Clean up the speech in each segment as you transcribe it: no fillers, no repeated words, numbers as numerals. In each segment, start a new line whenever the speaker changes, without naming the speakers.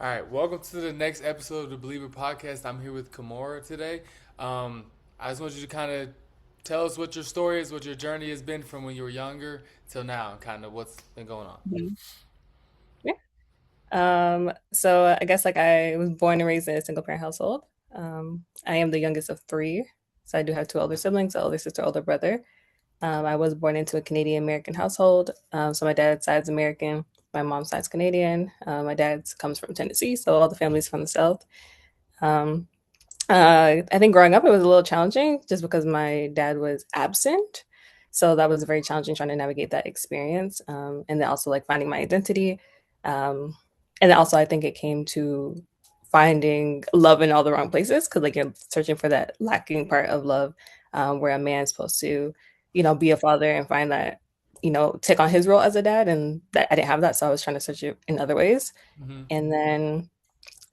All right, welcome to the next episode of the Believer Podcast. I'm here with Kimora today. I just want you to kind of tell us what your story is, what your journey has been from when you were younger till now, and kind of what's been going on.
Mhm. Yeah. So I guess like I was born and raised in a single parent household. I am the youngest of three. So I do have two older siblings, an older sister, older brother. I was born into a Canadian American household. So my dad's side's American, my mom's side's Canadian. My dad's comes from Tennessee, so all the family's from the South. Um, I think growing up it was a little challenging just because my dad was absent. So that was very challenging trying to navigate that experience. And then also like finding my identity. Um, and then also I think it came to finding love in all the wrong places because like you're searching for that lacking part of love, where a man's supposed to, be a father and find that, take on his role as a dad. And that I didn't have that. So I was trying to search it in other ways.
Hmm.
And then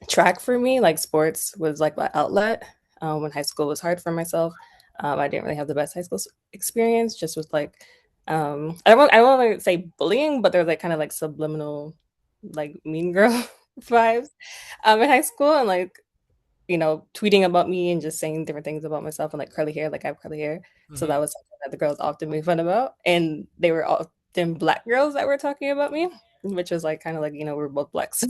track for me, like sports was like my outlet. When high school was hard for myself, I didn't really have the best high school experience. Just with like, I don't want to say bullying, but there's like kind of like subliminal, like mean girl vibes, in high school, and like tweeting about me and just saying different things about myself and like curly hair, like I have curly hair. So
Hmm.
that was something that the girls often made fun about, and they were often black girls that were talking about me, which was like kind of like we're both blacks.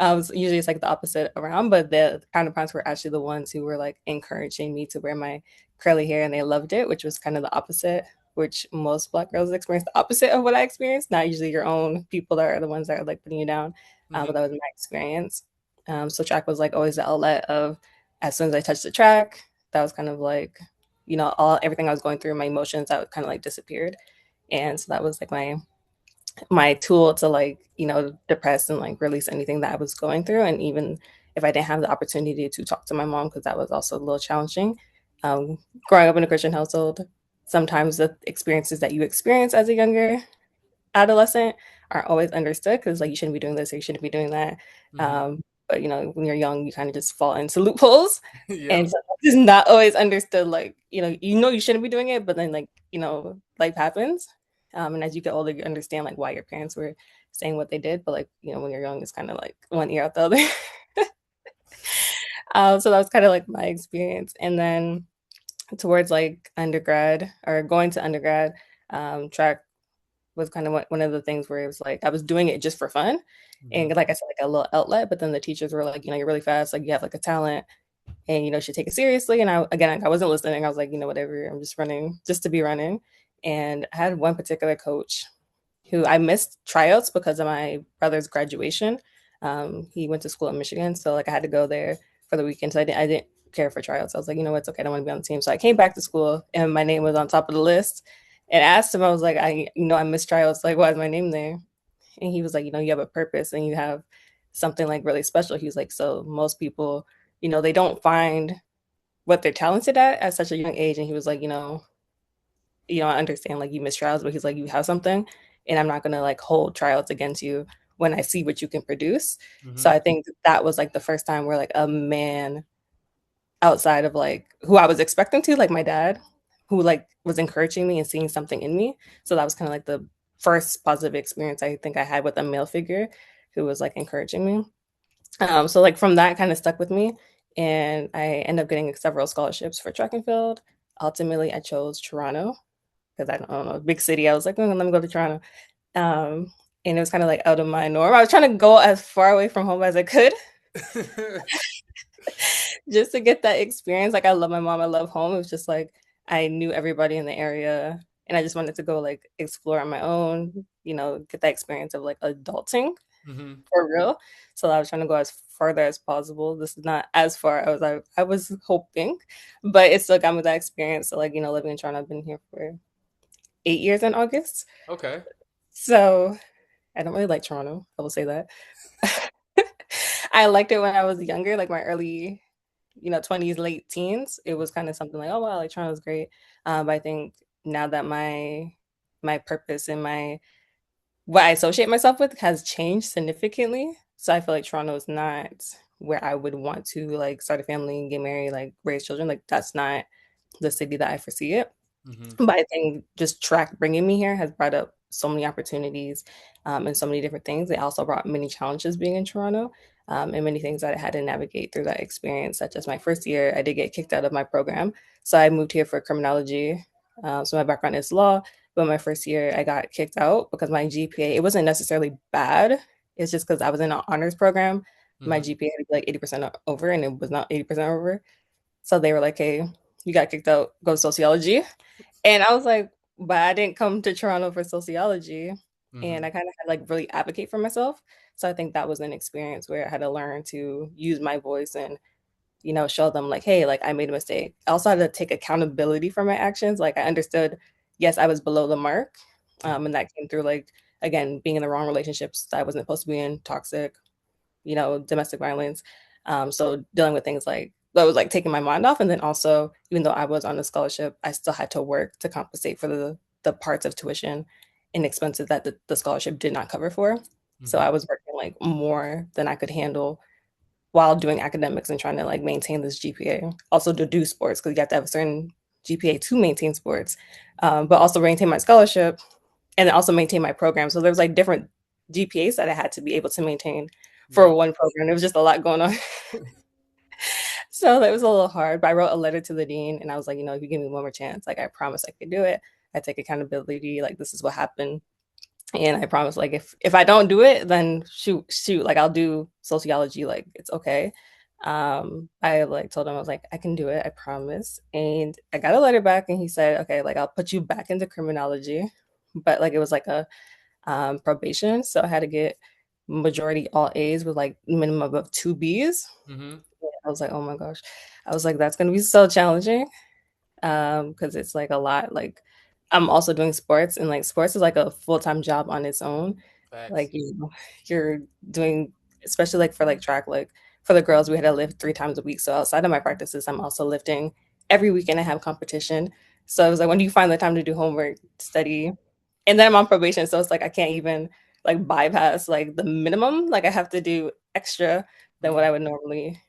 Usually it's like the opposite around, but the counterparts were actually the ones who were like encouraging me to wear my curly hair and they loved it, which was kind of the opposite, which most black girls experience the opposite of what I experienced. Not usually your own people that are the ones that are like putting you down, but
Hmm.
that was my experience. So track was like always the outlet of as soon as I touched the track, that was kind of like, all everything I was going through, my emotions that kind of like disappeared. And so that was like my tool to like depress and like release anything that I was going through. And even if I didn't have the opportunity to talk to my mom, because that was also a little challenging, um, growing up in a Christian household, sometimes the experiences that you experience as a younger adolescent aren't always understood because like you shouldn't be doing this or you shouldn't be doing that.
Hmm.
But when you're young you kind of just fall into loopholes,
Yep.
and so it's not always understood, like you shouldn't be doing it, but then like life happens. And as you get older you understand like why your parents were saying what they did, but like when you're young it's kind of like one ear out the other. So that was kind of like my experience. And then towards like undergrad or going to undergrad, track was kind of one of the things where it was like I was doing it just for fun.
Hmm.
And like I said, like a little outlet, but then the teachers were like, you're really fast, like you have like a talent, and you should take it seriously. And I again, like, I wasn't listening. I was like, whatever, I'm just running just to be running. And I had one particular coach who I missed tryouts because of my brother's graduation. He went to school in Michigan, so like I had to go there for the weekend. So I didn't care for tryouts. I was like, what, it's okay, I don't want to be on the team. So I came back to school and my name was on top of the list. And asked him, I was like, I missed tryouts. Like, why is my name there? And he was like, you have a purpose and you have something like really special. He was like, so most people, they don't find what they're talented at such a young age. And he was like, I understand like you miss trials, but he's like, you have something, and I'm not gonna like hold trials against you when I see what you can produce. So
Hmm.
I think that was like the first time where like a man outside of like who I was expecting to, like my dad, who like was encouraging me and seeing something in me. So that was kind of like the first positive experience I think I had with a male figure who was like encouraging me. So like from that kind of stuck with me, and I ended up getting several scholarships for track and field. Ultimately, I chose Toronto because I don't know, big city. I was like, let me go to Toronto. Um, and it was kind of like out of my norm. I was trying to go as far away from home as I could just to get that experience. Like I love my mom, I love home. It was just like I knew everybody in the area, and I just wanted to go like explore on my own, get that experience of like adulting
Hmm.
for real. So I was trying to go as further as possible. This is not as far as I was hoping, but it still got me that experience. So like, living in Toronto, I've been here for 8 years in August.
Okay.
So I don't really like Toronto. I will say that. I liked it when I was younger, like my early, 20s, late teens. It was kind of something like, oh wow, like Toronto's great. But I think now that my purpose and my what I associate myself with has changed significantly. So I feel like Toronto is not where I would want to like start a family and get married, like raise children. Like that's not the city that I foresee it.
Hmm.
But I think just track bringing me here has brought up so many opportunities and so many different things. It also brought many challenges being in Toronto and many things that I had to navigate through that experience, such as my first year, I did get kicked out of my program. So I moved here for criminology. So my background is law, but my first year I got kicked out because my GPA, it wasn't necessarily bad. It's just because I was in an honors program. My
Mm-hmm.
GPA had to be like 80% over, and it was not 80% over. So they were like, hey, you got kicked out, go to sociology. And I was like, but I didn't come to Toronto for sociology.
Mm-hmm.
And I kind of had to like really advocate for myself. So I think that was an experience where I had to learn to use my voice and, show them like, hey, like I made a mistake. I also had to take accountability for my actions. Like I understood, yes, I was below the mark. And that came through like, again, being in the wrong relationships that I wasn't supposed to be in, toxic, domestic violence. So dealing with things like that was like taking my mind off. And then also, even though I was on a scholarship, I still had to work to compensate for the parts of tuition and expenses that the scholarship did not cover for. So
Mm-hmm.
I was working like more than I could handle while doing academics and trying to like maintain this GPA. Also to do sports because you have to have a certain GPA to maintain sports, but also maintain my scholarship and also maintain my program. So there was like different GPAs that I had to be able to maintain for
Yeah.
one program. There was just a lot going on. So that was a little hard. But I wrote a letter to the dean and I was like, if you give me one more chance, like I promise I could do it. I take accountability. Like this is what happened. And I promise, like if I don't do it, then shoot, like I'll do sociology. Like it's okay. I like told him I was like, I can do it, I promise. And I got a letter back and he said, okay, like I'll put you back into criminology. But like it was like a probation. So I had to get majority all A's with like minimum of two B's.
Mm-hmm.
I was like, oh my gosh. I was like, that's gonna be so challenging. Because it's like a lot. Like I'm also doing sports and like sports is like a full-time job on its own.
Facts.
Like you're doing especially like for like track, like for the girls, we had to lift 3 times a week. So outside of my practices, I'm also lifting every weekend I have competition. So it was like when do you find the time to do homework, study, and then I'm on probation. So it's like I can't even like bypass like the minimum. Like I have to do extra than what
Mm-hmm.
I would normally,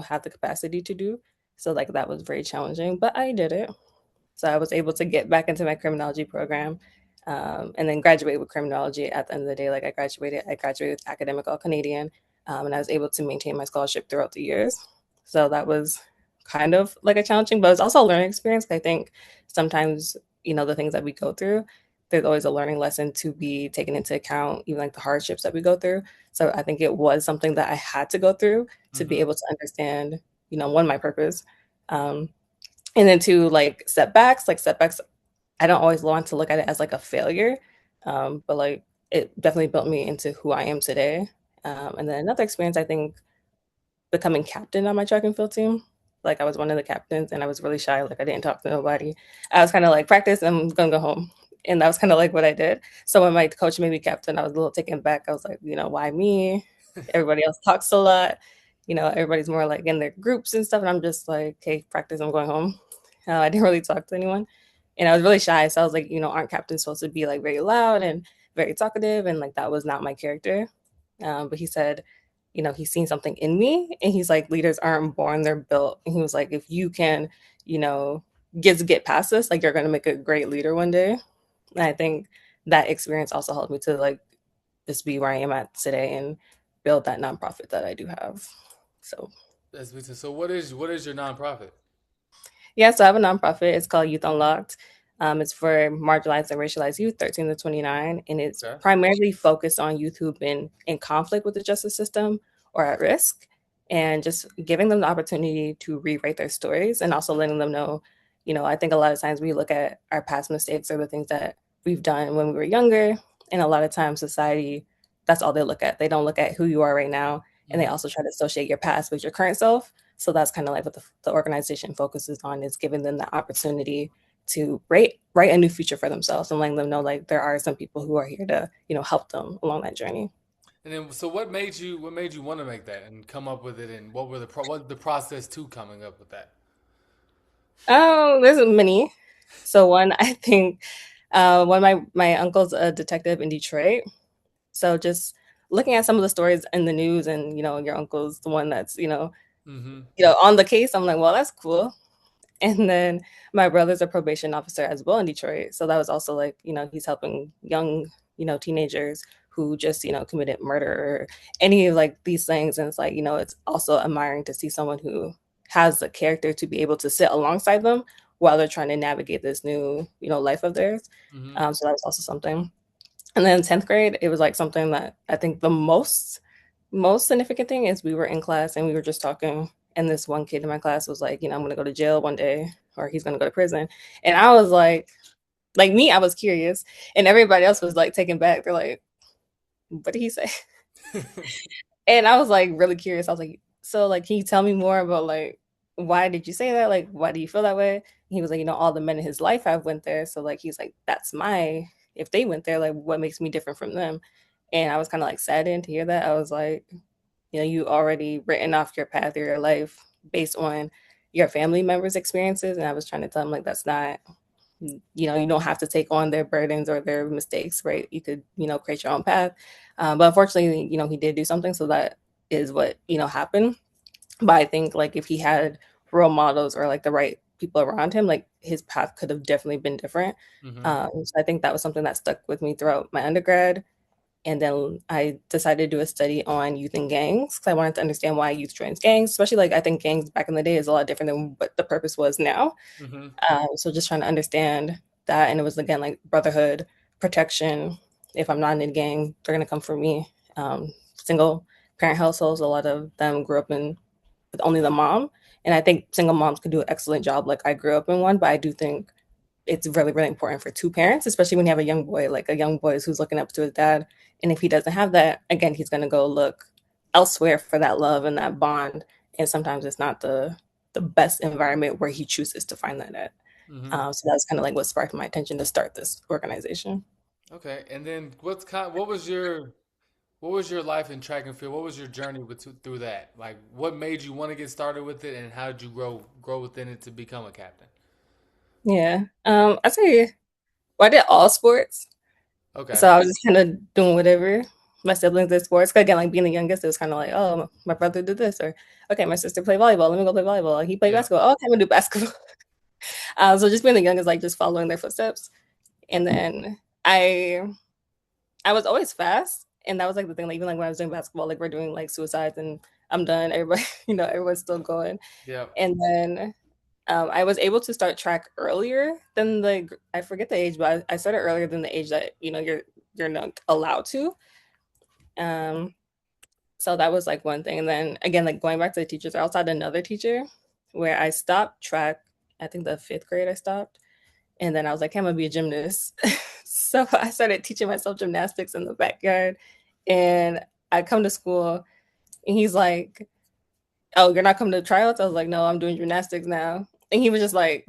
have the capacity to do. So like that was very challenging, but I did it. So I was able to get back into my criminology program and then graduate with criminology at the end of the day. Like I graduated with academic all Canadian, and I was able to maintain my scholarship throughout the years. So that was kind of like a challenging, but it's also a learning experience. I think sometimes, the things that we go through, there's always a learning lesson to be taken into account, even like the hardships that we go through. So I think it was something that I had to go through to be
Mm-hmm.
able to understand, one, my purpose. Um, and then two, like setbacks, I don't always want to look at it as like a failure, but like it definitely built me into who I am today. And then another experience, I think, becoming captain on my track and field team. Like I was one of the captains, and I was really shy. Like I didn't talk to nobody. I was kind of like practice. I'm gonna go home, and that was kind of like what I did. So when my coach made me captain, I was a little taken back. I was like, why me? Everybody else talks a lot. Everybody's more like in their groups and stuff, and I'm just like, okay, practice. I'm going home. I didn't really talk to anyone, and I was really shy. So I was like, aren't captains supposed to be like very loud and very talkative? And like that was not my character. But he said, he's seen something in me, and he's like, leaders aren't born, they're built. And he was like, if you can, you know, get past this, like you're gonna make a great leader one day. And I think that experience also helped me to like just be where I am at today and build that nonprofit that I do have. So
That's me too. So what is your nonprofit?
yeah, so I have a nonprofit. It's called Youth Unlocked. It's for marginalized and racialized youth, 13 to 29, and it's
Okay.
primarily focused on youth who've been in conflict with the justice system or at risk, and just giving them the opportunity to rewrite their stories and also letting them know, I think a lot of times we look at our past mistakes or the things that we've done when we were younger, and a lot of times society, that's all they look at. They don't look at who you are right now, and they
Mm-hmm.
also try to associate your past with your current self. So that's kind of like what the organization focuses on, is giving them the opportunity to write a new future for themselves and letting them know like there are some people who are here to help them along that journey.
And then, so what made you want to make that and come up with it, and what the process to coming up with that?
Oh, there's many. So one, I think one of my uncle's a detective in Detroit. So just looking at some of the stories in the news, and your uncle's the one that's
Mm-hmm.
on the case, I'm like, well, that's cool. And then my brother's a probation officer as well in Detroit. So that was also like, he's helping young, teenagers who just, committed murder or any of like these things. And it's like, it's also admiring to see someone who has the character to be able to sit alongside them while they're trying to navigate this new, life of theirs.
Mm-hmm.
So that was also something. And then 10th grade, it was like something that I think the most significant thing is we were in class and we were just talking, and this one kid in my class was like, I'm gonna go to jail one day, or he's gonna go to prison. And I was like me, I was curious, and everybody else was like taken back. They're like, what did he say? And I was like really curious. I was like, so like, can you tell me more about like why did you say that? Like, why do you feel that way? And he was like, all the men in his life have went there. So like he's like, that's my if they went there, like what makes me different from them? And I was kind of like saddened to hear that. I was like, you already written off your path or your life based on your family members' experiences. And I was trying to tell him like that's not, you don't have to take on their burdens or their mistakes, right? You could, create your own path. But unfortunately, he did do something. So that is what, happened. But I think like if he had role models or like the right people around him, like his path could have definitely been different.
Mm-hmm.
So I think that was something that stuck with me throughout my undergrad. And then I decided to do a study on youth and gangs because I wanted to understand why youth joins gangs, especially like I think gangs back in the day is a lot different than what the purpose was now.
Mm-hmm.
So just trying to understand that. And it was again like brotherhood, protection. If I'm not in a gang, they're going to come for me. Single parent households, a lot of them grew up in with only the mom. And I think single moms could do an excellent job. Like I grew up in one, but I do think it's really, really important for two parents, especially when you have a young boy, like a young boy who's looking up to his dad. And if he doesn't have that, again, he's going to go look elsewhere for that love and that bond. And sometimes it's not the best environment where he chooses to find that at.
Mm-hmm.
So that's kind of like what sparked my attention to start this organization.
Okay. And then what was your life in track and field? What was your journey through that? Like, what made you want to get started with it, and how did you grow within it to become a captain?
Yeah. I say, well, I did all sports.
Okay.
So I was just kind of doing whatever my siblings did sports. 'Cause again, like being the youngest, it was kind of like, oh, my brother did this, or okay, my sister played volleyball. Let me go play volleyball. Like, he played
Yeah.
basketball. Oh, okay, I'm gonna do basketball. So just being the youngest, like just following their footsteps. And then I was always fast, and that was like the thing. Like even like when I was doing basketball, like we're doing like suicides, and I'm done. Everybody, everyone's still going.
Yeah.
And then I was able to start track earlier than I forget the age, but I started earlier than the age that you're not allowed to. Um, so that was like one thing. And then again, like going back to the teachers, I also had another teacher where I stopped track. I think the 5th grade I stopped, and then I was like, hey, I'm gonna be a gymnast. So I started teaching myself gymnastics in the backyard, and I come to school, and he's like, oh, you're not coming to tryouts? I was like, no, I'm doing gymnastics now. And he was just like,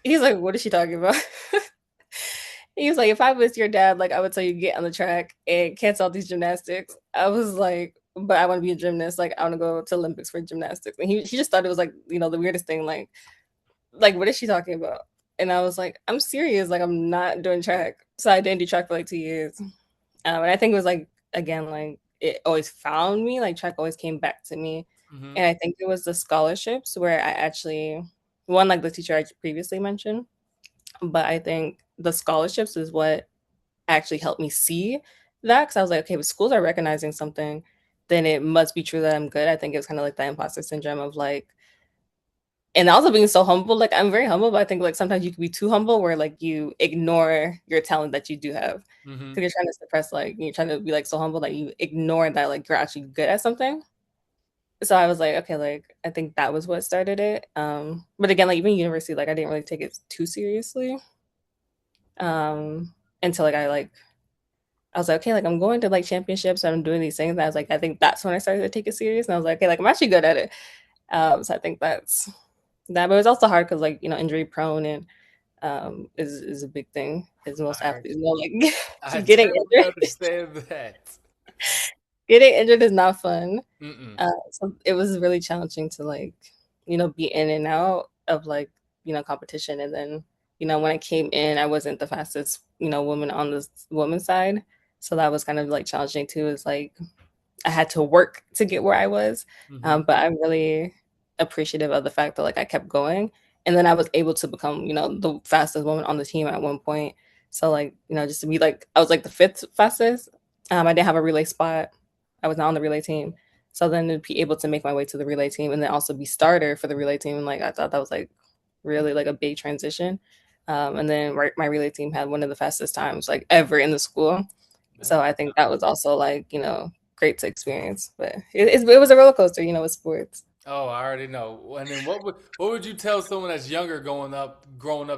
he's like, what is she talking about? He was like, if I was your dad, like I would tell you get on the track and cancel out these gymnastics. I was like, but I want to be a gymnast. Like I want to go to Olympics for gymnastics. And he just thought it was like, the weirdest thing. Like what is she talking about? And I was like, I'm serious. Like I'm not doing track. So I didn't do track for like 2 years. And I think it was like again, like it always found me. Like track always came back to me.
Mm-hmm.
And I think it was the scholarships where I actually one like the teacher I previously mentioned, but I think the scholarships is what actually helped me see that because I was like, okay, if schools are recognizing something, then it must be true that I'm good. I think it was kind of like that imposter syndrome of like, and also being so humble. Like I'm very humble, but I think like sometimes you can be too humble where like you ignore your talent that you do have
Mm-hmm.
because you're trying to suppress like you're trying to be like so humble that you ignore that like you're actually good at something. So I was like, okay, like I think that was what started it. But again, like even university, like I didn't really take it too seriously. Until I was like, okay, like I'm going to like championships and I'm doing these things. And I was like, I think that's when I started to take it serious. And I was like, okay, like I'm actually good at it. So I think that's that. But it was also hard because like, injury prone and is a big thing as
I
most
heard
athletes
you.
know, like
I
getting
definitely
injured.
understand that.
Getting injured is not fun.
Mm-mm.
So it was really challenging to like, be in and out of like, competition. And then, when I came in, I wasn't the fastest, woman on the woman's side. So that was kind of like challenging too, is like I had to work to get where I was.
Mm-hmm.
But I'm really appreciative of the fact that like I kept going. And then I was able to become, the fastest woman on the team at one point. So like, just to be like, I was like the fifth fastest. I didn't have a relay spot. I was not on the relay team. So then to be able to make my way to the relay team and then also be starter for the relay team, like I thought that was like really like a big transition. And then my relay team had one of the fastest times like ever in the school. So
Man.
I think that was also like, great to experience. But it was a roller coaster, with sports.
Oh, I already know. And then what would you tell someone that's younger growing up,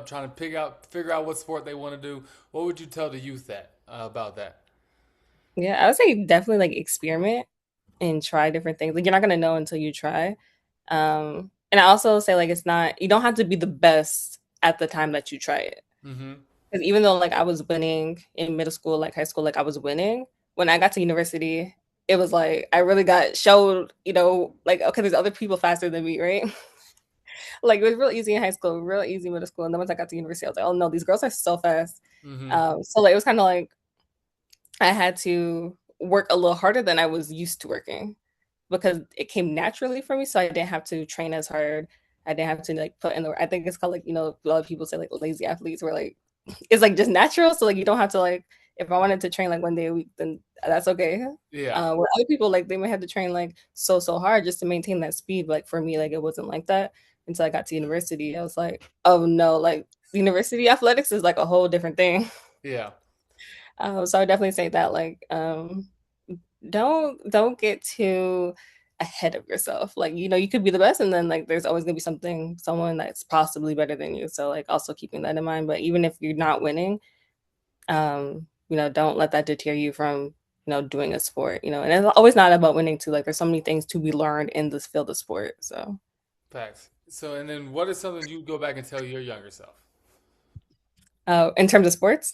trying to figure out what sport they want to do? What would you tell the youth about that?
Yeah, I would say definitely like experiment and try different things. Like you're not gonna know until you try. And I also say like it's not you don't have to be the best at the time that you try it.
Mm-hmm.
Because even though like I was winning in middle school, like high school, like I was winning, when I got to university, it was like I really got showed, like okay, there's other people faster than me, right? Like it was real easy in high school, real easy middle school, and then once I got to university, I was like, oh no, these girls are so fast.
Mm-hmm.
So like it was kind of like I had to work a little harder than I was used to working because it came naturally for me. So I didn't have to train as hard. I didn't have to like put in the. I think it's called like a lot of people say like lazy athletes, where like it's like just natural. So like you don't have to like if I wanted to train like one day a week, then that's okay.
Yeah.
Where other people like they might have to train like so hard just to maintain that speed. But like for me, like it wasn't like that until I got to university. I was like, oh no, like university athletics is like a whole different thing.
Yeah.
So I would definitely say that like don't get too ahead of yourself. Like, you could be the best and then like there's always gonna be someone that's possibly better than you. So like also keeping that in mind. But even if you're not winning, don't let that deter you from, doing a sport, and it's always not about winning too. Like there's so many things to be learned in this field of sport. So
Facts. So, and then what is something you go back and tell your younger self,
in terms of sports,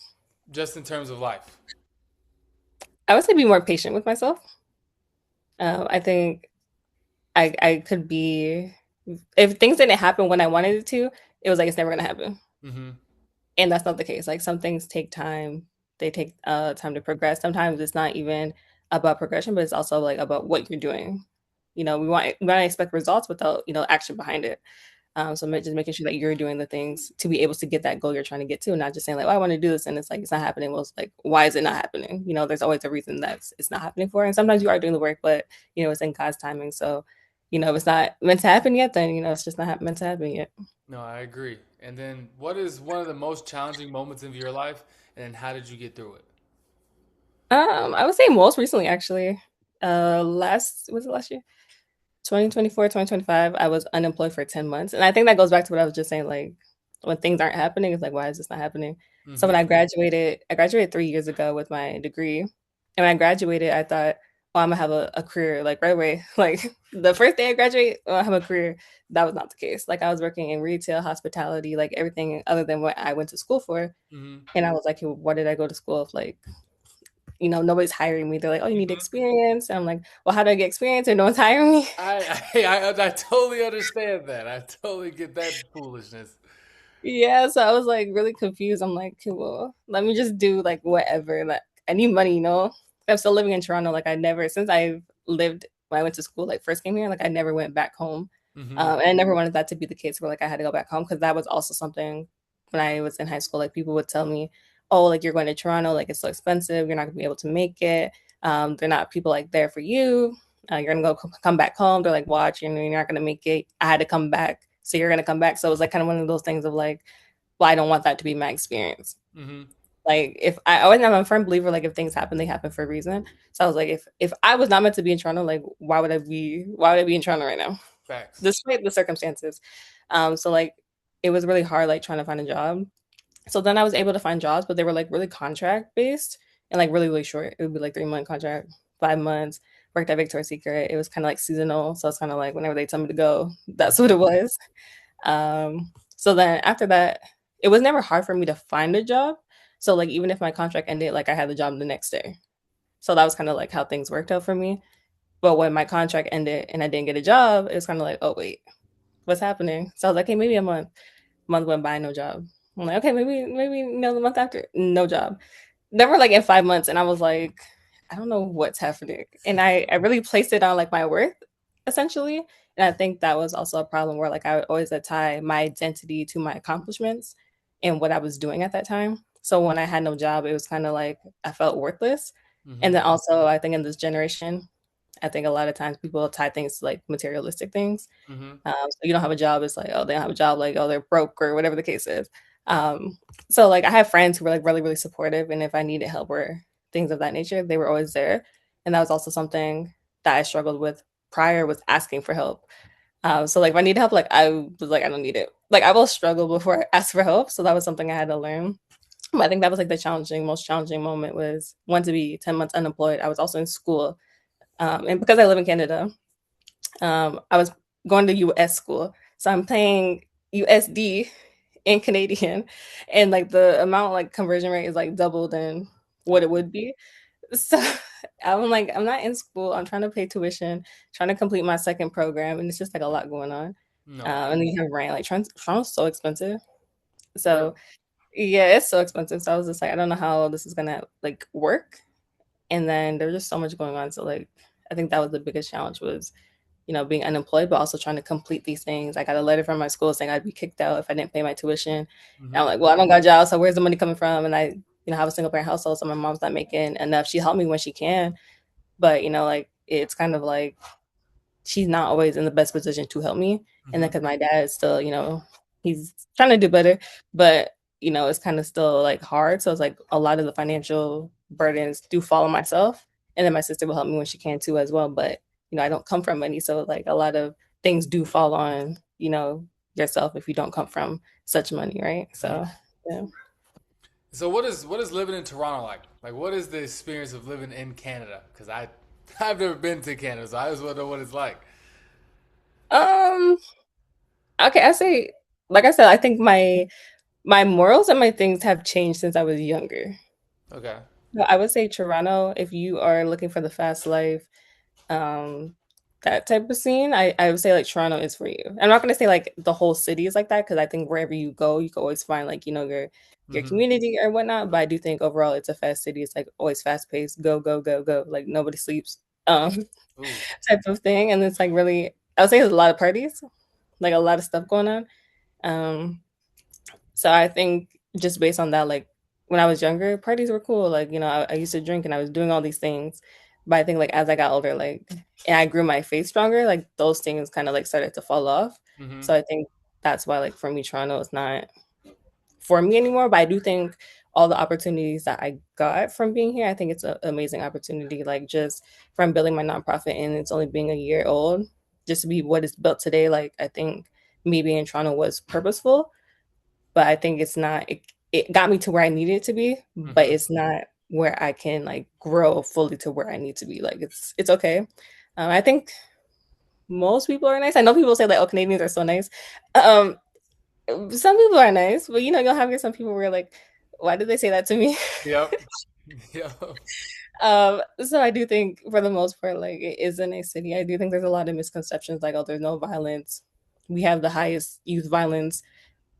just in terms of life?
I would say be more patient with myself. I think I could be if things didn't happen when I wanted it to, it was like it's never gonna happen.
Mm-hmm.
And that's not the case. Like some things take time. They take time to progress. Sometimes it's not even about progression, but it's also like about what you're doing. We want to expect results without action behind it. So just making sure that you're doing the things to be able to get that goal you're trying to get to, and not just saying like, "Oh, I want to do this," and it's like it's not happening. Well, it's like, why is it not happening? There's always a reason that it's not happening for. And sometimes you are doing the work, but it's in God's timing. So, if it's not meant to happen yet, then it's just not meant to happen yet.
No, I agree. And then what is one of the most challenging moments of your life, and then how did you get through it?
I would say most recently, actually. Last was it last year? 2024, 2025. I was unemployed for 10 months. And I think that goes back to what I was just saying, like when things aren't happening, it's like, why is this not happening? So when
Mm-hmm.
I graduated 3 years ago with my degree. And when I graduated, I thought, oh, I'm gonna have a career like right away. Like the first day I graduate, oh, I have a career. That was not the case. Like I was working in retail, hospitality, like everything other than what I went to school for.
Mm-hmm.
And I was like, what did I go to school if like nobody's hiring me. They're like, oh, you need
Mm-hmm.
experience. And I'm like, well, how do I get experience if no one's hiring me?
I totally understand that. I totally get that foolishness.
Yeah, so I was like really confused. I'm like, okay, well, let me just do like whatever. Like I need money. I'm still living in Toronto. Like I never since I've lived when I went to school, like first came here, like I never went back home.
Mm-hmm.
And I never wanted that to be the case where like I had to go back home because that was also something when I was in high school. Like people would tell me, oh, like you're going to Toronto, like it's so expensive, you're not gonna be able to make it. They're not people like there for you. You're gonna come back home. They're like, watch, you're not gonna make it. I had to come back, so you're gonna come back. So it was like kind of one of those things of like, well, I don't want that to be my experience.
Mm-hmm.
Like if I always am a firm believer, like if things happen, they happen for a reason. So I was like, if I was not meant to be in Toronto, like why would I be in Toronto right now?
Facts.
Despite the circumstances. So like it was really hard like trying to find a job. So then I was able to find jobs, but they were like really contract based and like really short. It would be like 3 month contract, 5 months. Worked at Victoria's Secret. It was kind of like seasonal, so it's kind of like whenever they tell me to go, that's what it was. So then after that, it was never hard for me to find a job. So like even if my contract ended, like I had the job the next day. So that was kind of like how things worked out for me. But when my contract ended and I didn't get a job, it was kind of like, oh wait, what's happening? So I was like, hey, maybe a month. Month went by, no job. I'm like, okay, maybe the month after, no job. Then we're like in 5 months, and I was like, I don't know what's happening, and I really placed it on like my worth. essentially. And I think that was also a problem where like I would always tie my identity to my accomplishments and what I was doing at that time. So when I had no job, it was kind of like I felt worthless. And
Mm-hmm.
then also, I think in this generation, I think a lot of times people tie things to like materialistic things.
Mm-hmm.
So you don't have a job, it's like, oh, they don't have a job, like, oh, they're broke or whatever the case is. So like I have friends who were like really, really supportive, and if I needed help or things of that nature, they were always there. And that was also something that I struggled with prior, was asking for help. So like if I need help, like I was like, I don't need it. Like I will struggle before I ask for help. So that was something I had to learn. But I think that was like the most challenging moment was one to be 10 months unemployed. I was also in school. And because I live in Canada, I was going to US school. So I'm paying USD in Canadian, and like the amount like conversion rate is like double than what it
Oh
would be. So I'm like, I'm not in school. I'm trying to pay tuition, trying to complete my second program, and it's just like a lot going on.
no,
And then you have rent. Like Toronto's so expensive.
really.
So yeah, it's so expensive. So I was just like, I don't know how this is gonna like work. And then there's just so much going on. So like, I think that was the biggest challenge was, being unemployed, but also trying to complete these things. I got a letter from my school saying I'd be kicked out if I didn't pay my tuition. And I'm
Mm-hmm.
like, well, I don't got a job, so where's the money coming from? And I, have a single parent household, so my mom's not making enough. She helped me when she can, but like it's kind of like she's not always in the best position to help me. And then
Mm-hmm.
because my dad is still, he's trying to do better, but it's kind of still like hard. So it's like a lot of the financial burdens do fall on myself. And then my sister will help me when she can too as well. But, I don't come from money. So like a lot of things do fall on, yourself if you don't come from such money, right? So
Mm-hmm.
yeah.
So what is living in Toronto like? Like what is the experience of living in Canada? Because I've never been to Canada, so I just want to know what it's like.
Um, okay, I say like I said, I think my morals and my things have changed since I was younger.
Okay.
So I would say Toronto, if you are looking for the fast life, um, that type of scene, I would say like Toronto is for you. I'm not gonna say like the whole city is like that because I think wherever you go, you can always find like, your
Mm-hmm.
community or whatnot. But I do think overall it's a fast city. It's like always fast paced, go, go, go, go. Like nobody sleeps.
Ooh.
Type of thing. And it's like really I would say there's a lot of parties, like a lot of stuff going on. Um so I think just based on that, like when I was younger, parties were cool. Like, I used to drink and I was doing all these things. But I think like as I got older, like and I grew my faith stronger, like those things kind of like started to fall off.
Mm-hmm.
So I think that's why like for me, Toronto is not for me anymore. But I do think all the opportunities that I got from being here, I think it's an amazing opportunity. Like just from building my nonprofit and it's only being a year old, just to be what it's built today, like I think me being in Toronto was purposeful, but I think it's not. It got me to where I needed to be, but
Mm-hmm.
it's not where I can like grow fully to where I need to be. Like it's okay. I think most people are nice. I know people say like, "Oh, Canadians are so nice." Um, some people are nice, but you'll have some people where like, why did they say that to me?
Yep. Yep.
So I do think for the most part, like it is a nice city. I do think there's a lot of misconceptions, like, oh, there's no violence. We have the highest youth violence,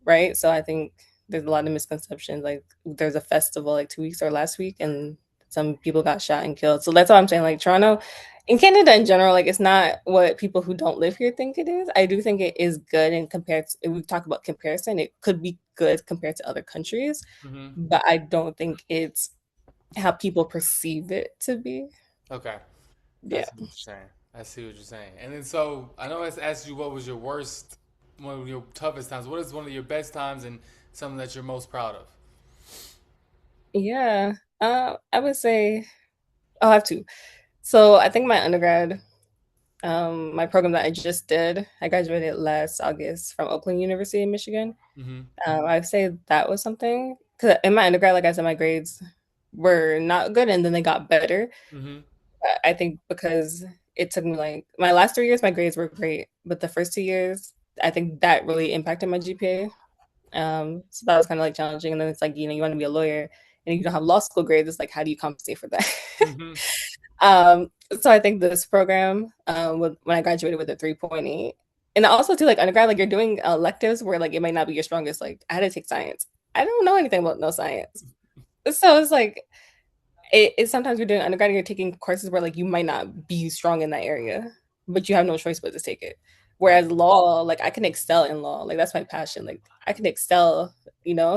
right? So I think there's a lot of misconceptions. Like there's a festival like 2 weeks or last week, and some people got shot and killed. So that's why I'm saying like Toronto, in Canada in general, like it's not what people who don't live here think it is. I do think it is good, and compared to, if we talk about comparison, it could be good compared to other countries,
Mm-hmm.
but I don't think it's how people perceive it to be.
Okay. I
Yeah.
see what you're saying. I see what you're saying. And then so I know I asked you what was your worst, one of your toughest times. What is one of your best times and something that you're most proud of?
Yeah. I would say I'll have two. So I think my undergrad, my program that I just did, I graduated last August from Oakland University in Michigan.
Mm-hmm.
I'd say that was something because in my undergrad, like I said, my grades were not good and then they got better.
Mm-hmm.
I think because it took me like my last 3 years, my grades were great, but the first 2 years, I think that really impacted my GPA. So that was kind of like challenging. And then it's like, you want to be a lawyer and you don't have law school grades. It's like, how do you compensate for that?
Mm-hmm.
So I think this program, when I graduated with a 3.8, and also too, like undergrad, like you're doing electives where like it might not be your strongest. Like I had to take science. I don't know anything about no science. So it's like it's sometimes you're doing undergrad and you're taking courses where like you might not be strong in that area. but you have no choice but to take it.
Right.
Whereas law, like I can excel in law, like that's my passion. Like I can excel,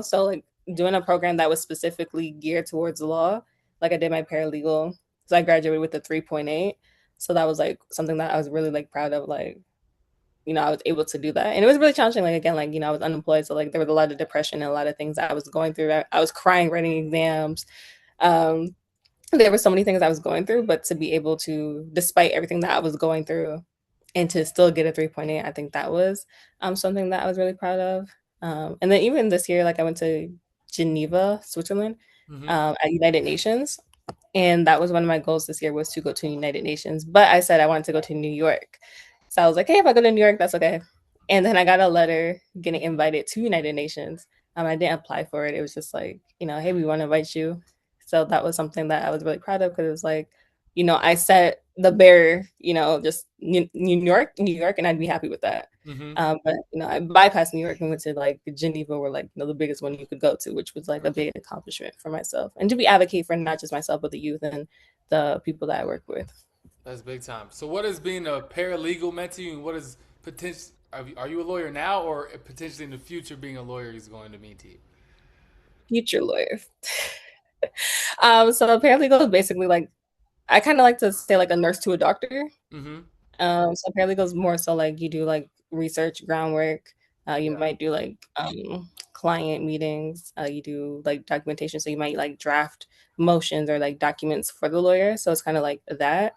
So like doing a program that was specifically geared towards law, like I did my paralegal, so I graduated with a 3.8. So that was like something that I was really like proud of. Like I was able to do that, and it was really challenging. Like again, like I was unemployed, so like there was a lot of depression and a lot of things that I was going through. I was crying writing exams. Um, there were so many things I was going through, but to be able to, despite everything that I was going through, and to still get a 3.8, I think that was something that I was really proud of. And then even this year, like I went to Geneva, Switzerland,
Mm-hmm.
at United Nations, and that was one of my goals this year was to go to United Nations. But I said I wanted to go to New York, so I was like, hey, if I go to New York, that's okay. And then I got a letter getting invited to United Nations. I didn't apply for it. It was just like, hey, we want to invite you. So that was something that I was really proud of because it was like, I set the barrier, just New York, and I'd be happy with that.
Mm-hmm.
But I bypassed New York and went to like Geneva, where like the biggest one you could go to, which was like a big accomplishment for myself, and to be advocate for not just myself but the youth and the people that I work with.
That's big time. So, what has being a paralegal meant to you, and what is potential? Are you a lawyer now, or potentially in the future, being a lawyer is going to mean to you?
Future lawyer. So paralegal is basically like I kind of like to say like a nurse to a doctor.
Mm-hmm.
So paralegal is more so like you do like research, groundwork. You
Yeah.
might do like client meetings. You do like documentation. So you might like draft motions or like documents for the lawyer. So it's kind of like that,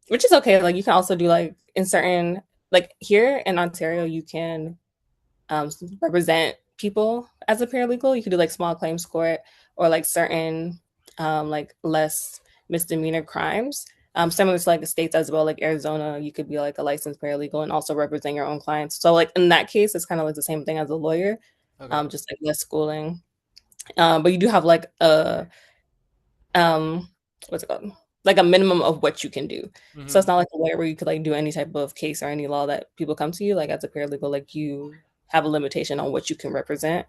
which is okay. Like you can also do like in certain like here in Ontario, you can represent people as a paralegal. You could do like small claims court or like certain like less misdemeanor crimes. Similar to like the states as well, like Arizona, you could be like a licensed paralegal and also represent your own clients. So like in that case, it's kind of like the same thing as a lawyer,
Okay.
just like less schooling. But you do have like a um what's it called? Like a minimum of what you can do. So
Mm-hmm.
it's not like a lawyer where you could like do any type of case or any law that people come to you. Like as a paralegal, like you have a limitation on what you can represent.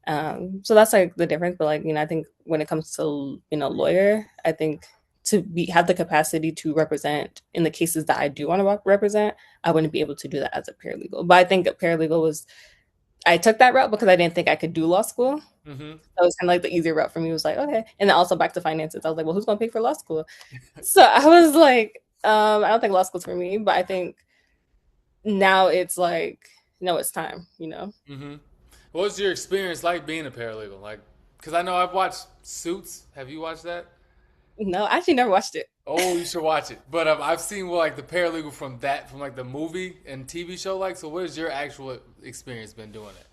So that's like the difference. But like, I think when it comes to lawyer, I think to be have the capacity to represent in the cases that I do want to represent, I wouldn't be able to do that as a paralegal. But I think a paralegal was I took that route because I didn't think I could do law school.
Mm-hmm.
That was kind of like the easier route for me. It was like, okay. And then also back to finances. I was like, well, who's gonna pay for law school? So I was like, I don't think law school's for me, but I think now it's like, no, it's time.
Mm-hmm. What was your experience like being a paralegal? Like, because I know I've watched Suits. Have you watched that?
No, I actually never watched it.
Oh, you should watch it. But I've seen like the paralegal from like the movie and TV show. Like, so what has your actual experience been doing it?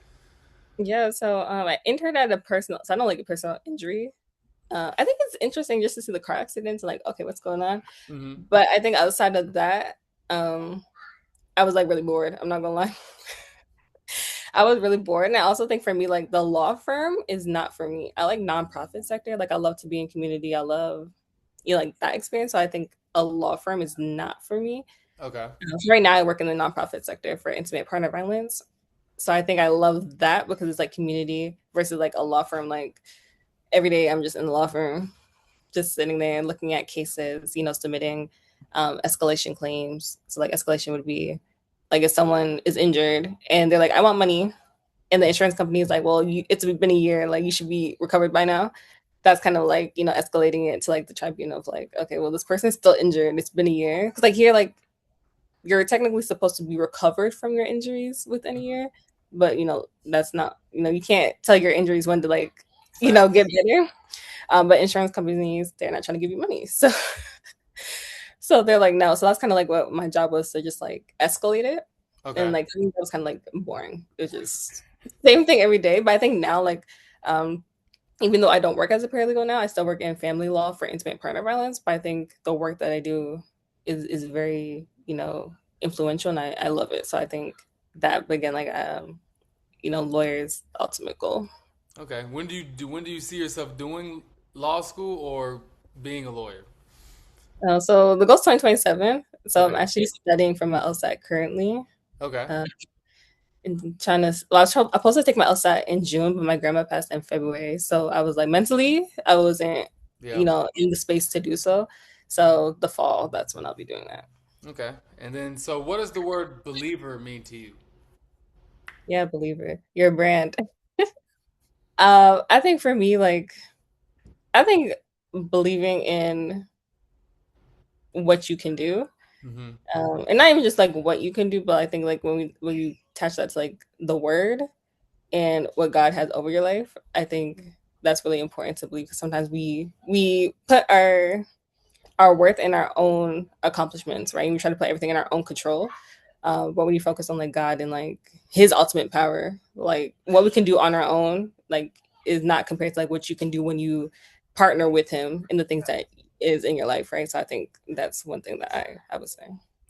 Yeah, so I interned at a personal, so I don't like a personal injury. I think it's interesting just to see the car accidents and like, okay, what's going on?
Mm-hmm.
But I think outside of that, um, I was like really bored. I'm not gonna lie. I was really bored. And I also think for me, like the law firm is not for me. I like nonprofit sector. Like I love to be in community. I love like that experience. So I think a law firm is not for me.
Okay.
So right now I work in the nonprofit sector for intimate partner violence. So I think I love that because it's like community versus like a law firm. Like every day I'm just in the law firm, just sitting there and looking at cases, submitting escalation claims. So like escalation would be like if someone is injured and they're like, I want money. And the insurance company is like, well, it's been a year, like you should be recovered by now. That's kind of like, escalating it to like the tribunal of like, okay, well, this person is still injured. It's been a year. Cause like here, like you're technically supposed to be recovered from your injuries within a year. But that's not, you can't tell your injuries when to like,
Facts.
get better. But insurance companies, they're not trying to give you money. So so they're like, no. So that's kind of like what my job was to just like escalate it. And
Okay.
like to me, that was kind of like boring. It was just same thing every day. But I think now, like, um, even though I don't work as a paralegal now, I still work in family law for intimate partner violence. But I think the work that I do is very, influential and I love it. So I think that again, like lawyers ultimate goal.
Okay. When do you see yourself doing law school or being a lawyer?
So the goal's 2027. So I'm
Okay.
actually studying for my LSAT currently.
Okay.
Uh, and trying to, well, I was supposed to take my LSAT in June, but my grandma passed in February. So I was like, mentally, I wasn't,
Yeah.
in the space to do so. So the fall, that's when I'll be doing that.
Okay. And then, so what does the word believer mean to you?
Yeah, believer. Your brand. I think for me, like I think believing in what you can do,
Mm-hmm.
and not even just like what you can do, but I think like when you attach that to like the word and what God has over your life, I think that's really important to believe. Because sometimes we put our worth in our own accomplishments, right? And we try to put everything in our own control. But when you focus on like God and like His ultimate power, like what we can do on our own, like is not compared to like what you can do when you partner with Him in the things that is in your life, right? So I think that's one thing that I would say.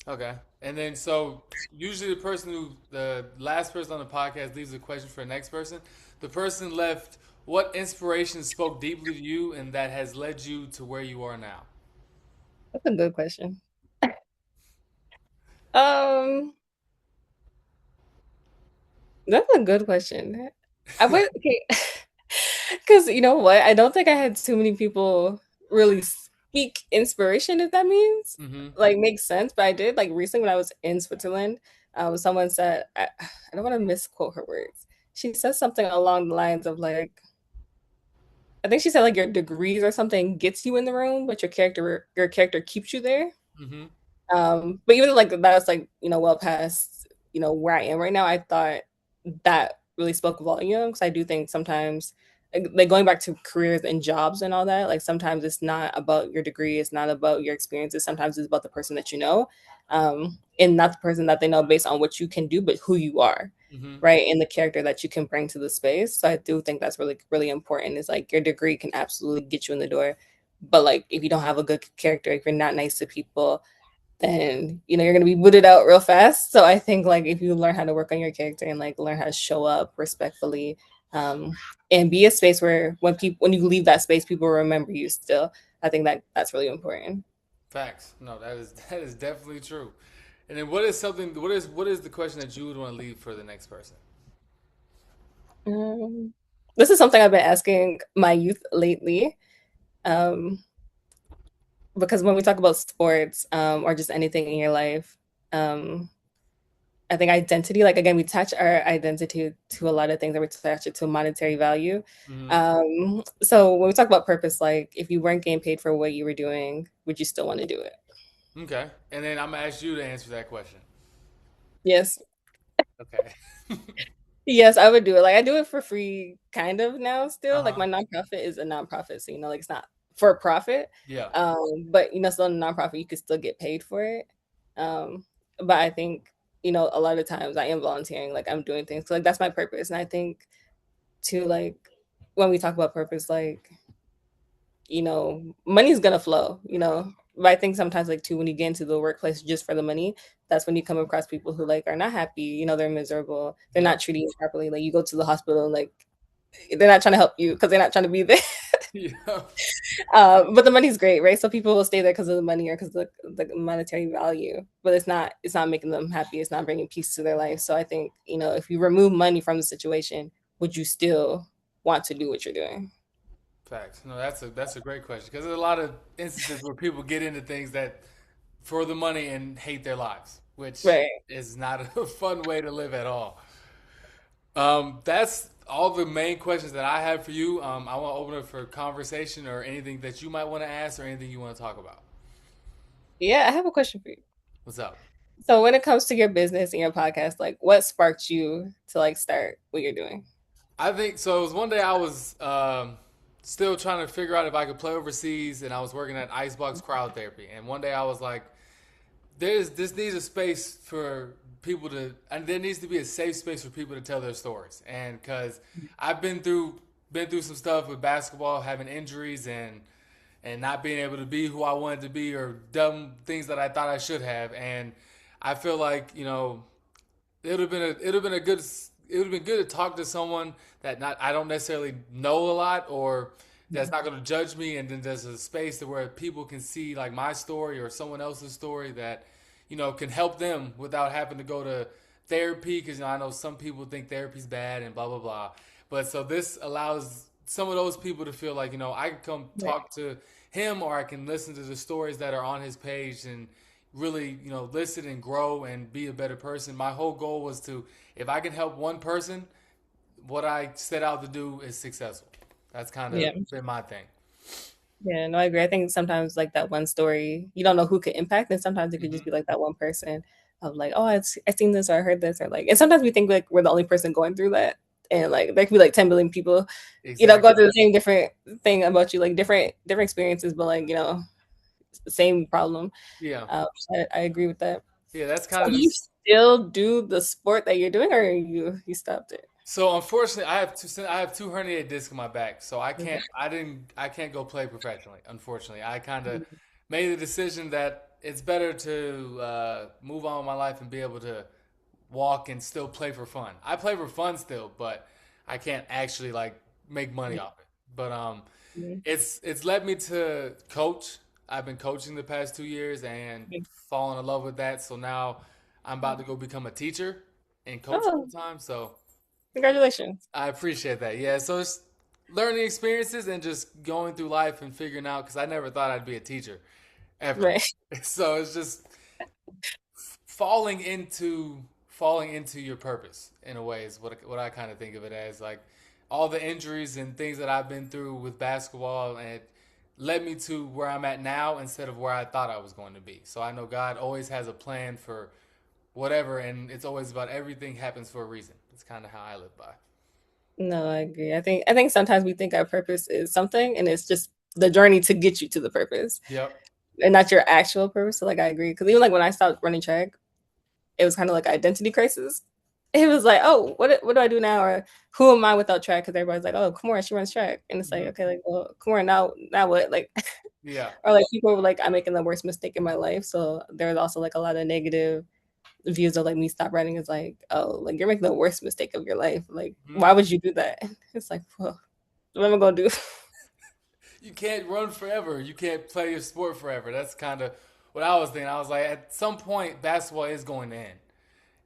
Okay. And then, so usually the last person on the podcast leaves a question for the next person. The person left, what inspiration spoke deeply to you and that has led you to where you are now?
That's a good question. Um, that's a good question. I would okay, because you know what? I don't think I had too many people really speak inspiration, if that means
Mm-hmm.
like makes sense. But I did like recently when I was in Switzerland, someone said I don't want to misquote her words. She said something along the lines of like I think she said like your degrees or something gets you in the room, but your character keeps you there.
Mm-hmm.
But even like that was like, well past, where I am right now, I thought that really spoke volumes. I do think sometimes like going back to careers and jobs and all that, like sometimes it's not about your degree, it's not about your experiences. Sometimes it's about the person that you know. And not the person that they know based on what you can do, but who you are.
Mm-hmm.
Right. And the character that you can bring to the space. So I do think that's really, really important. Is like your degree can absolutely get you in the door. But like if you don't have a good character, if you're not nice to people, then you're gonna be booted out real fast. So I think like if you learn how to work on your character and like learn how to show up respectfully, um, and be a space where when you leave that space, people remember you still. I think that that's really important.
Facts. No, that is definitely true. And then, what is the question that you would want to leave for the next person?
Um, this is something I've been asking my youth lately. Um, because when we talk about sports, or just anything in your life, um, I think identity, like again, we attach our identity to a lot of things that we attach it to monetary value.
Mm-hmm.
So when we talk about purpose, like if you weren't getting paid for what you were doing, would you still want to do it?
Okay. And then I'm gonna ask you to answer that question.
Yes.
Okay.
Yes, I would do it. Like I do it for free kind of now still. Like
Uh-huh.
my nonprofit is a nonprofit, so like it's not for profit.
Yeah.
But still in a nonprofit, you could still get paid for it. But I think, a lot of times I am volunteering, like I'm doing things. So like that's my purpose. And I think too, like when we talk about purpose, like, money's gonna flow, But I think sometimes like too when you get into the workplace just for the money, that's when you come across people who like are not happy, they're miserable, they're
Yep.
not treating you properly. Like you go to the hospital and like they're not trying to help you because they're not trying to be there.
Yep.
But the money's great, right? So people will stay there because of the money or because of the monetary value. But it's not making them happy. It's not bringing peace to their life. So I think, if you remove money from the situation, would you still want to do what you're doing?
Facts. No, that's a great question because there's a lot of instances where people get into things that for the money and hate their lives, which
Right.
is not a fun way to live at all. That's all the main questions that I have for you. I want to open it for conversation or anything that you might want to ask or anything you want to talk about.
Yeah, I have a question for you.
What's up?
So when it comes to your business and your podcast, like what sparked you to like start what you're doing?
I think so. It was one day I was still trying to figure out if I could play overseas, and I was working at Icebox Crowd Therapy. And one day I was like, "There's this needs a space for people to, and there needs to be a safe space for people to tell their stories." And because I've been through some stuff with basketball, having injuries and not being able to be who I wanted to be or done things that I thought I should have, and I feel like it would have been good to talk to someone that not I don't necessarily know a lot or that's not going to judge me, and then there's a space to where people can see like my story or someone else's story that can help them without having to go to therapy because I know some people think therapy's bad and blah blah blah. But so this allows some of those people to feel like I can come
Right.
talk to him or I can listen to the stories that are on his page and really, listen and grow and be a better person. My whole goal was to, if I can help one person, what I set out to do is successful. That's kind of
Yeah.
been my thing.
Yeah, no, I agree. I think sometimes like that one story, you don't know who could impact, and sometimes it could just
Hmm.
be like that one person of like, oh, I seen this or I heard this or like, and sometimes we think like we're the only person going through that, and like there could be like 10 billion people, go
Exactly.
through the same different thing about you, like different experiences, but like the same problem.
Yeah.
I agree with that.
Yeah, that's
So
kind of
do you
this.
still do the sport that you're doing, or you stopped it?
So unfortunately, I have two herniated discs in my back, so
Okay.
I can't go play professionally. Unfortunately, I kind of made the decision that it's better to move on with my life and be able to walk and still play for fun. I play for fun still, but I can't actually like make money off it. But
Mhm.
it's led me to coach. I've been coaching the past 2 years and fallen in love with that. So now I'm about to go become a teacher and coach full
Oh,
time. So
congratulations!
I appreciate that. Yeah, so it's learning experiences and just going through life and figuring out because I never thought I'd be a teacher ever.
Right.
So it's just falling into your purpose in a way is what I kind of think of it as. Like all the injuries and things that I've been through with basketball and it led me to where I'm at now instead of where I thought I was going to be. So I know God always has a plan for whatever and it's always about everything happens for a reason. It's kind of how I live by.
No, I agree. I think sometimes we think our purpose is something, and it's just the journey to get you to the purpose,
Yep.
and not your actual purpose. So, like, I agree. Because even like when I stopped running track, it was kind of like identity crisis. It was like, oh, what do I do now, or who am I without track? Because everybody's like, oh, Kimora, she runs track, and it's like,
Hmm.
okay, like, well, Kimora, now what? Like,
Yeah.
or like people were like, I'm making the worst mistake in my life. So there was also like a lot of negative views of like me stop writing is like, oh, like you're making the worst mistake of your life. Like,
Hmm.
why would you do that? It's like, well, what am I gonna do?
You can't run forever. You can't play your sport forever. That's kind of what I was thinking. I was like, at some point, basketball is going to end.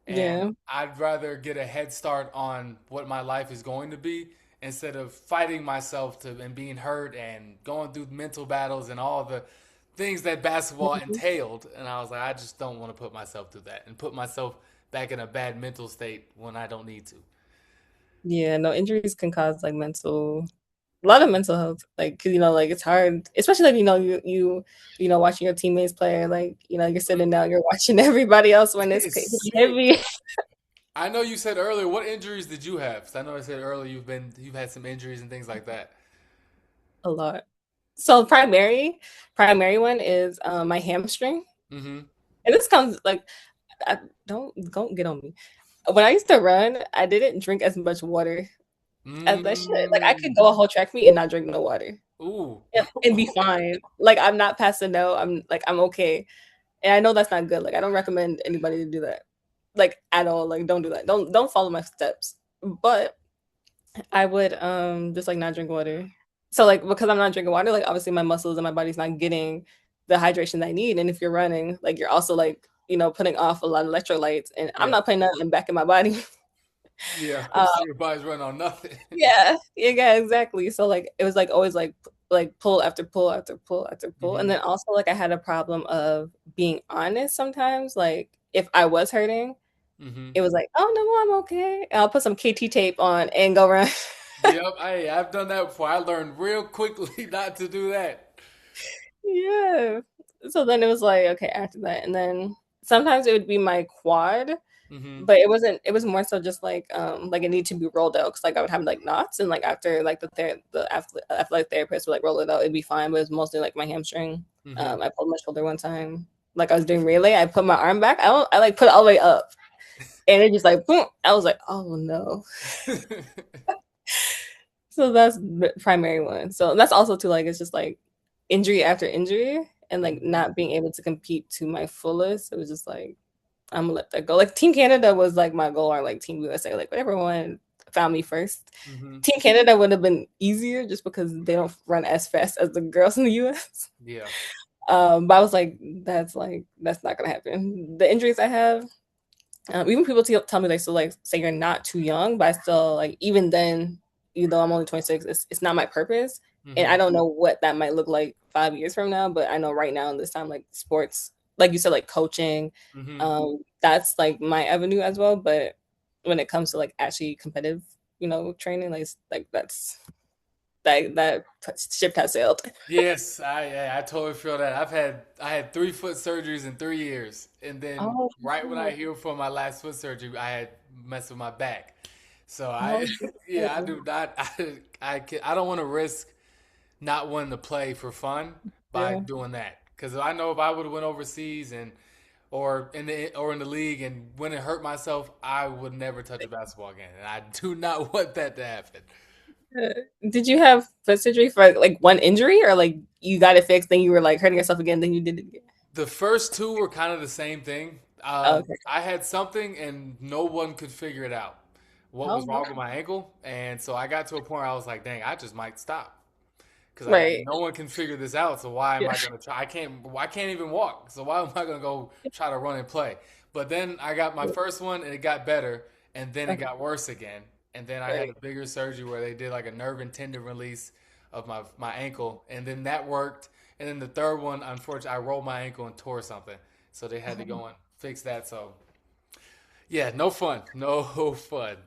And
Yeah.
I'd rather get a head start on what my life is going to be instead of fighting myself to and being hurt and going through mental battles and all the things that basketball
Mhm.
entailed. And I was like, I just don't want to put myself through that and put myself back in a bad mental state when I don't need to.
Yeah, no, injuries can cause like a lot of mental health. Like, 'cause, like it's hard, especially like watching your teammates play. Like, you're sitting down, you're watching everybody else when it's
It's sick.
heavy.
I know you said earlier. What injuries did you have? 'Cause I know I said earlier you've had some injuries and things like that.
A lot. So primary one is my hamstring,
Mm-hmm.
and this comes like I, don't get on me. When I used to run, I didn't drink as much water as I should. Like I could
Mm.
go a whole track meet and not drink no water
Ooh.
and be fine. Like I'm not passing out. I'm okay. And I know that's not good. Like I don't recommend anybody to do that. Like at all. Like don't do that. Don't follow my steps. But I would just like not drink water. So like because I'm not drinking water, like obviously my muscles and my body's not getting the hydration I need. And if you're running, like you're also like, putting off a lot of electrolytes and I'm
Yeah.
not putting that back in my body.
Yeah.
uh,
So your body's running on nothing.
yeah, exactly. So like it was like always like pull after pull after pull after pull. And
Hmm.
then also like I had a problem of being honest sometimes. Like if I was hurting,
Hmm.
it was like, oh no, I'm okay. And I'll put some KT tape on and go run.
Yep. I've done that before. I learned real quickly not to do that.
Yeah. So then it was like, okay, after that. And then sometimes it would be my quad,
Hmm.
but it was more so just like it needed to be rolled out because like I would have like knots and like after like the athletic therapist would like roll it out, it'd be fine. But it was mostly like my hamstring.
Hmm.
I pulled my shoulder one time. Like I was doing relay, I put my arm back. I like put it all the way up. And it just like boom. I was like, oh no. So that's the primary one. So that's also too like it's just like injury after injury and like
Hmm.
not being able to compete to my fullest. It was just like I'm gonna let that go. Like Team Canada was like my goal, or like Team USA, like whatever one found me first.
Hmm.
Team Canada would have been easier just because they don't run as fast as the girls in the US.
Yeah.
But I was that's not gonna happen. The injuries I have, even people tell me they still like say you're not too young, but I still like even then, even though I'm only 26, it's not my purpose, and
Hmm.
I don't know what that might look like 5 years from now. But I know right now in this time, like sports like you said, like coaching.
Hmm.
That's like my avenue as well. But when it comes to like actually competitive, training, like that ship has sailed.
Yes, I totally feel that. I had 3 foot surgeries in 3 years, and then
Oh,
right when I healed from my last foot surgery, I had messed with my back. So
oh,
yeah, I do not. I don't want to risk not wanting to play for fun by
yeah.
doing that because I know if I would have went overseas and or in the league and when it hurt myself, I would never touch a basketball again, and I do not want that to happen.
Uh, Did you have foot surgery for like one injury, or like you got it fixed, then you were like hurting yourself again, then you did it again?
The first two were kind of the same thing.
Oh, okay.
I had something and no one could figure it out. What was
Oh,
wrong with my ankle? And so I got to a point where I was like, dang, I just might stop. Because
right.
no one can figure this out. So why am
Yeah.
I going to try? I can't even walk. So why am I going to go try to run and play? But then I got my first one and it got better. And then it
Okay.
got worse again. And then I had
Right.
a bigger surgery where they did like a nerve and tendon release of my ankle. And then that worked. And then the third one, unfortunately, I rolled my ankle and tore something. So they had to
Um,
go and fix that. So yeah, no fun. No fun.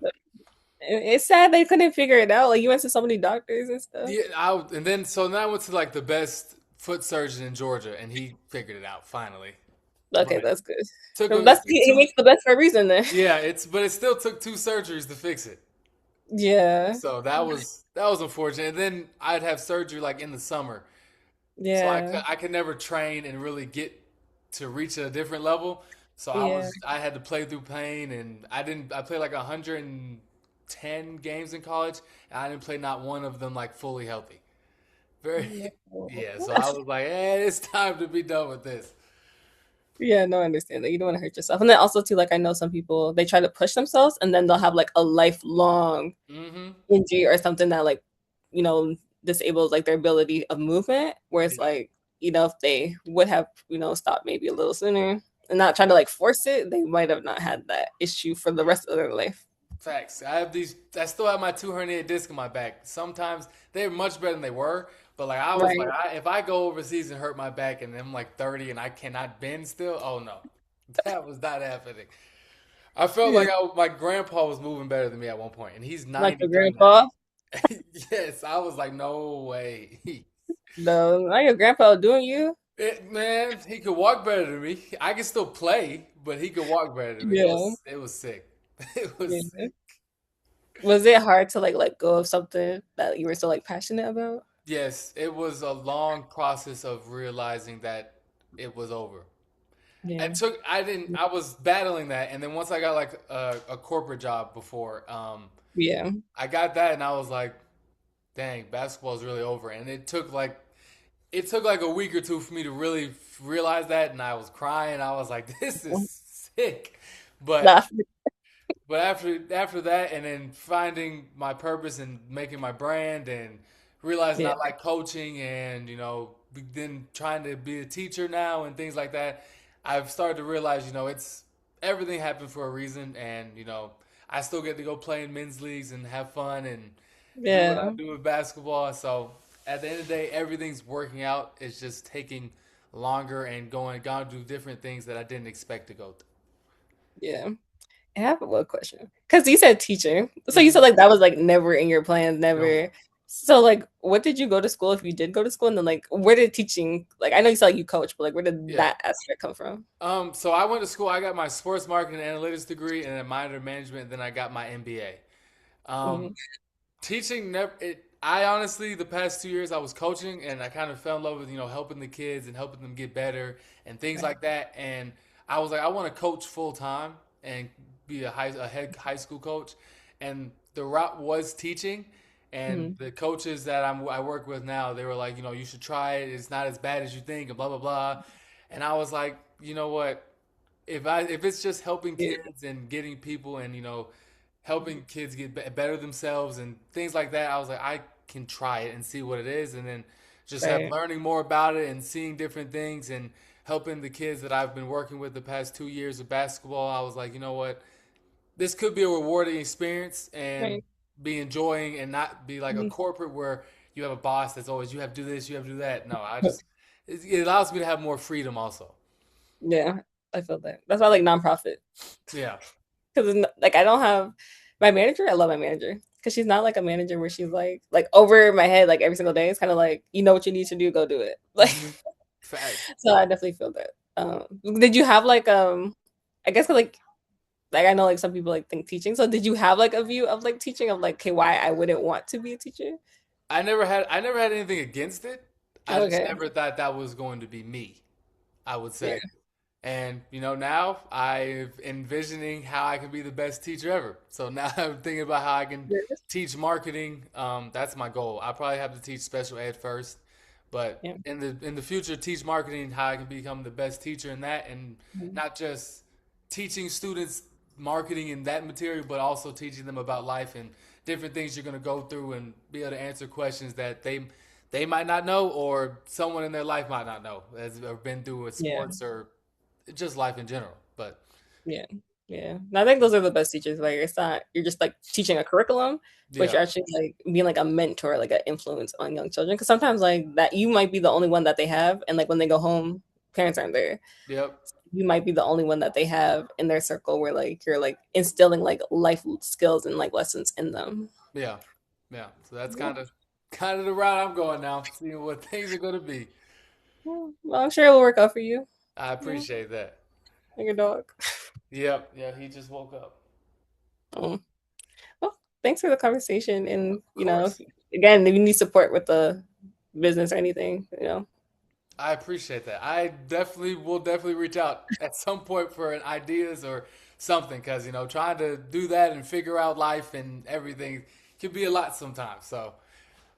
it's sad they couldn't figure it out. Like you went to so many doctors and stuff.
Yeah, and then so then I went to like the best foot surgeon in Georgia, and he figured it out finally.
Okay,
But
that's good.
took
So
it
that's
took
he
two.
makes the best for a reason then.
Yeah, but it still took 2 surgeries to fix it.
Yeah.
So that was unfortunate. And then I'd have surgery like in the summer, so
Yeah.
I could never train and really get to reach a different level. So
Yeah.
I had to play through pain, and I played like 110 games in college, and I didn't play not one of them like fully healthy. Very
No.
yeah. So I was like, it's time to be done with this.
Yeah, no, I understand that. You don't want to hurt yourself. And then also too, like I know some people they try to push themselves and then they'll have like a lifelong
Hmm.
injury or something that like, you know, disables like their ability of movement. Where it's
Yeah.
like, if they would have, stopped maybe a little sooner and not trying to like force it, they might have not had that issue for the rest of their life.
Facts. I have these. I still have my 2 herniated discs in my back. Sometimes they're much better than they were, but like I was like,
Right.
if I go overseas and hurt my back and I'm like 30 and I cannot bend still, oh no, that was not happening. I felt
Yeah.
like my grandpa was moving better than me at one point, and he's
Like your
93
grandpa.
now. Yes, I was like, no way.
No, not your grandpa doing you.
Man, he could walk better than me. I can still play, but he could walk better than me.
Yeah.
It was sick. It was
Yeah.
sick.
Was it hard to like let go of something that you were so like passionate about?
Yes, it was a long process of realizing that it was over.
Yeah.
I was battling that, and then once I got like a corporate job before,
Yeah.
I got that, and I was like, dang, basketball is really over. And it took like a week or two for me to really realize that, and I was crying. I was like, this is sick. But
Laugh.
after that, and then finding my purpose and making my brand, and realizing
Yeah.
I like coaching, and then trying to be a teacher now and things like that, I've started to realize it's everything happened for a reason, and I still get to go play in men's leagues and have fun and do what I
Yeah.
do with basketball. So at the end of the day, everything's working out. It's just taking longer and going to do different things that I didn't expect to go
Yeah. I have one question. Because you said teacher. So
through.
you said like that was like never in your plans,
No.
never. So like what did you go to school if you did go to school? And then like where did teaching like I know you said like you coach, but like where did
Yeah.
that aspect come from?
So I went to school. I got my sports marketing and analytics degree and a minor in management. Then I got my MBA. Um,
Mhm.
Teaching never. I honestly, the past 2 years, I was coaching, and I kind of fell in love with helping the kids and helping them get better and things
Right.
like that. And I was like, I want to coach full time and be a head high school coach. And the route was teaching. And
Mhm.
the coaches that I work with now, they were like, you should try it. It's not as bad as you think, and blah blah blah. And I was like, you know what? If it's just helping
Yeah.
kids and getting people and helping kids get better themselves and things like that, I was like, I can try it and see what it is, and then just have
Right.
learning more about it and seeing different things and helping the kids that I've been working with the past 2 years of basketball. I was like, you know what, this could be a rewarding experience and
Right.
be enjoying and not be like a
Mhm.
corporate where you have a boss that's always you have to do this, you have to do that. No, it allows me to have more freedom also.
Yeah, I feel that. That's why I like nonprofit.
Yeah.
Because like I don't have my manager. I love my manager because she's not like a manager where she's like over my head like every single day. It's kind of like you know what you need to do, go do it. Like
Hmm. Facts.
so, I definitely feel that. Did you have like I guess like I know like some people like think teaching. So did you have like a view of like teaching of like okay why I wouldn't want to be a teacher?
I never had anything against it. I just
Okay,
never thought that was going to be me, I would
yeah,
say. And now I'm envisioning how I can be the best teacher ever. So now I'm thinking about how I can
yeah,
teach marketing. That's my goal. I probably have to teach special ed first, but
yeah.
in the future, teach marketing, how I can become the best teacher in that, and
Mhm.
not just teaching students marketing and that material, but also teaching them about life and different things you're going to go through and be able to answer questions that they might not know or someone in their life might not know has or been through with
Yeah.
sports or just life in general. But
Yeah. Yeah. And I think those are the best teachers. Like it's not you're just like teaching a curriculum, but
yeah,
you're actually like being like a mentor, like an influence on young children. Because sometimes like that you might be the only one that they have, and like when they go home, parents aren't there.
yep,
You might be the only one that they have in their circle where like you're like instilling like life skills and like lessons in them.
yeah, yeah. So that's
Yeah.
kind of the route I'm going now, seeing what things are going to be.
Well, I'm sure it will work out for you.
I
Yeah.
appreciate that.
Like a dog.
Yep, yeah. He just woke up.
Um, well, thanks for the conversation. And,
Of course.
again, if you need support with the business or anything,
I appreciate that. I definitely will definitely reach out at some point for an ideas or something because trying to do that and figure out life and everything can be a lot sometimes. So,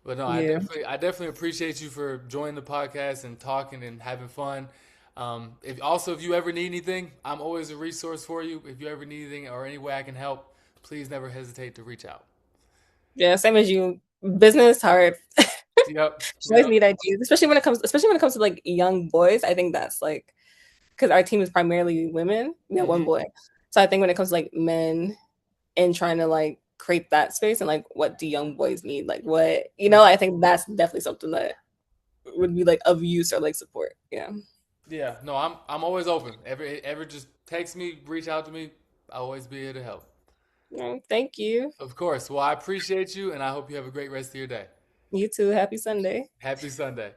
but no,
yeah.
I definitely appreciate you for joining the podcast and talking and having fun. If you ever need anything, I'm always a resource for you. If you ever need anything or any way I can help, please never hesitate to reach out.
Yeah, same as you. Business hard.
Yep,
Just always
yep,
need ideas, especially when it comes to like young boys. I think that's like because our team is primarily women. We have one
hmm,
boy, so I think when it comes to like men and trying to like create that space and like what do young boys need, like what
hmm.
I think that's definitely something that would be like of use or like support. Yeah.
Yeah. No, I'm always open. Ever just text me, reach out to me. I'll always be here to help.
Thank you.
Of course. Well, I appreciate you, and I hope you have a great rest of your day.
You too. Happy Sunday.
Happy Sunday.